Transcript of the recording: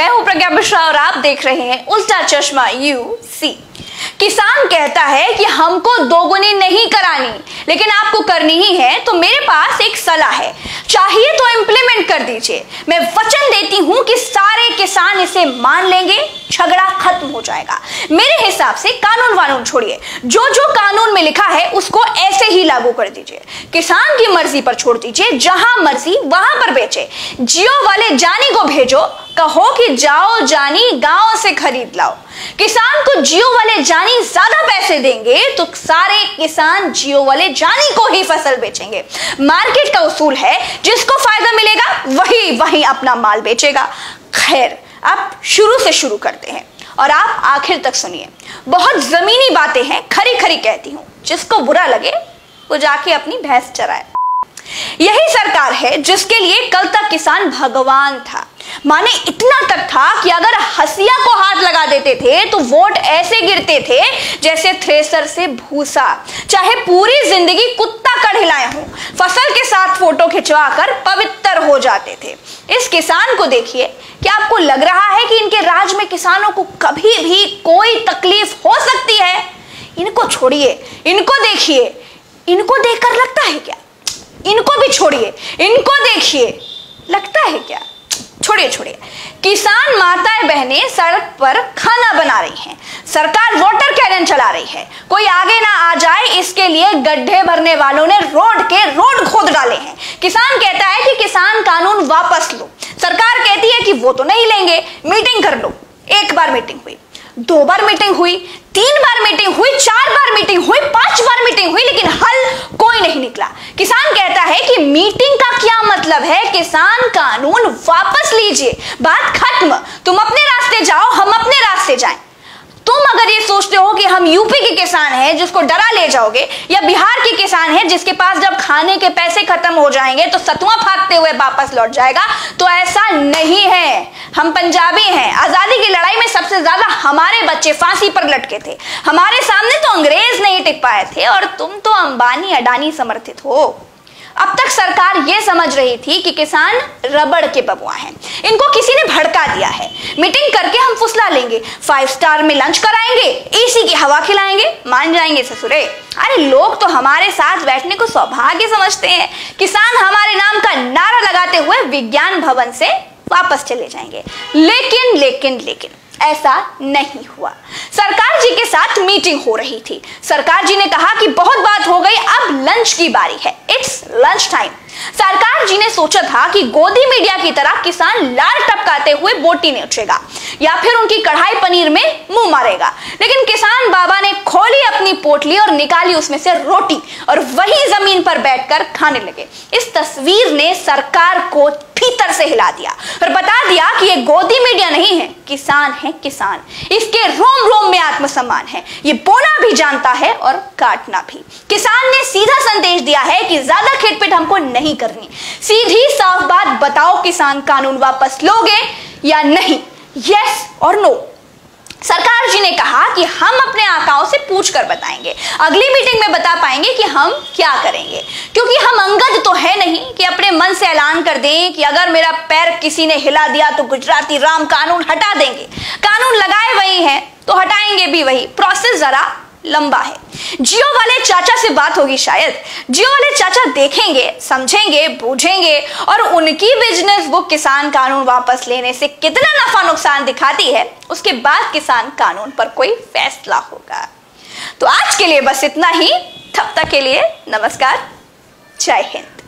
मैं हूं प्रज्ञा मिश्रा और आप देख रहे हैं उल्टा चश्मा UC। किसान कहता है कि हमको दोगुनी नहीं करानी, लेकिन आपको करनी ही है, तो मेरे पास एक सलाह है, चाहिए तो इम्प्लीमेंट कर दीजिए। मैं वचन देती हूं कि सारे किसान इसे मान लेंगे, झगड़ा खत्म हो जाएगा। मेरे हिसाब से कानून वानून छोड़िए, जो जो कानून में लिखा है उसको ऐसे ही लागू कर दीजिए। किसान की मर्जी पर छोड़ दीजिए, जहां मर्जी वहां पर बेचे। जियो वाले जानी को भेजो, कहो कि जाओ जानी गांव से खरीद लाओ। किसान को जियो वाले जानी ज्यादा पैसे देंगे तो सारे किसान जियो वाले जानी को ही फसल बेचेंगे। मार्केट का उसूल है, जिसको फायदा मिलेगा वही अपना माल बेचेगा। खैर, अब शुरू से शुरू करते हैं और आप आखिर तक सुनिए। बहुत जमीनी बातें हैं, खरी खरी कहती हूं, जिसको बुरा लगे वो जाके अपनी भैंस चराए। यही सरकार है जिसके लिए कल तक किसान भगवान था। माने इतना तक था कि अगर हसिया को हाथ लगा देते थे तो वोट ऐसे गिरते थे जैसे थ्रेसर से भूसा, चाहे पूरी जिंदगी कुत्ता कर हिलाए हों, फसल के साथ फोटो खिंचवाकर पवित्र हो जाते थे। इस किसान को देखिए, क्या आपको लग रहा है कि इनके राज में किसानों को कभी भी कोई तकलीफ हो सकती है? इनको छोड़िए, इनको देखिए, इनको देखकर लगता है क्या? इनको भी छोड़िए, इनको देखिए, लगता है क्या? छोड़िए। किसान माताएं बहनें सड़क पर खाना बना रही हैं, सरकार वाटर कैनन चला रही है, कोई आगे ना आ जाए इसके लिए गड्ढे भरने वालों ने रोड खोद डाले हैं। किसान कहता है कि किसान कानून वापस लो, सरकार कहती है कि वो तो नहीं लेंगे, मीटिंग कर लो। एक बार मीटिंग हुई, 2 बार मीटिंग हुई, 3 बार मीटिंग हुई, 4 बार मीटिंग हुई, 5 बार मीटिंग हुई, लेकिन हल कोई नहीं निकला। किसान कहता है कि मीटिंग का क्या मतलब है, किसान कानून वापस लीजिए, बात खत्म, तुम अपने रास्ते जाओ, हम अपने रास्ते जाएं। तुम अगर ये सोचते हो कि हम यूपी के किसान हैं जिसको डरा ले जाओगे, या बिहार के किसान हैं जिसके पास जब खाने के पैसे खत्म हो जाएंगे तो सतुआ फाकते हुए वापस लौट जाएगा, तो ऐसा नहीं है। हम पंजाबी हैं, आजादी की लड़ाई में सबसे ज्यादा हमारे बच्चे फांसी पर लटके थे, हमारे सामने तो अंग्रेज नहीं टिक पाए थे, और तुम तो अंबानी अडानी समर्थित हो। अब तक सरकार यह समझ रही थी कि किसान रबड़ के बबुआ हैं, इनको किसी ने भड़का दिया है, मीटिंग करके हम फुसला लेंगे, 5 स्टार में लंच कराएंगे, AC की हवा खिलाएंगे, मान जाएंगे ससुरे। अरे लोग तो हमारे साथ बैठने को सौभाग्य समझते हैं। किसान हमारे नाम का नारा लगाते हुए विज्ञान भवन से वापस चले जाएंगे। लेकिन ऐसा नहीं हुआ। सरकार जी के साथ मीटिंग हो रही थी, सरकार जी ने कहा कि बहुत बात हो गई, अब लंच की बारी है, इट्स लंच टाइम। सरकार जी ने सोचा था कि गोदी मीडिया की तरह किसान लार टपकाते हुए बोटी नोचेगा या फिर उनकी कढ़ाई पनीर में मुंह मारेगा, लेकिन किसान बाबा ने खोली अपनी पोटली और निकाली उसमें से रोटी, और वही जमीन पर बैठकर खाने लगे। इस तस्वीर ने सरकार को भीतर से हिला दिया और बता दिया कि ये गोदी मीडिया नहीं है, किसान है किसान। इसके रोम रोम में आत्मसम्मान है, ये बोना भी जानता है और काटना भी। किसान ने सीधा संदेश दिया है कि ज्यादा खिटपिट हमको नहीं करनी, सीधी साफ बात बताओ, किसान कानून वापस लोगे या नहीं, यस और नो। सरकार जी ने कहा कि हम अपने आकाओं से पूछ कर बताएंगे, अगली मीटिंग में बता पाएंगे कि हम क्या करेंगे, क्योंकि हम अंगद तो है नहीं कि अपने मन से ऐलान कर दें कि अगर मेरा पैर किसी ने हिला दिया तो गुजराती राम कानून हटा देंगे। कानून लगाए वही हैं तो हटाएंगे भी वही, प्रोसेस जरा लंबा है। जियो वाले चाचा से बात होगी शायद, जियो वाले चाचा देखेंगे, समझेंगे, बूझेंगे, और उनकी बिजनेस वो किसान कानून वापस लेने से कितना नफा नुकसान दिखाती है, उसके बाद किसान कानून पर कोई फैसला होगा। तो आज के लिए बस इतना ही, तब तक के लिए नमस्कार, जय हिंद।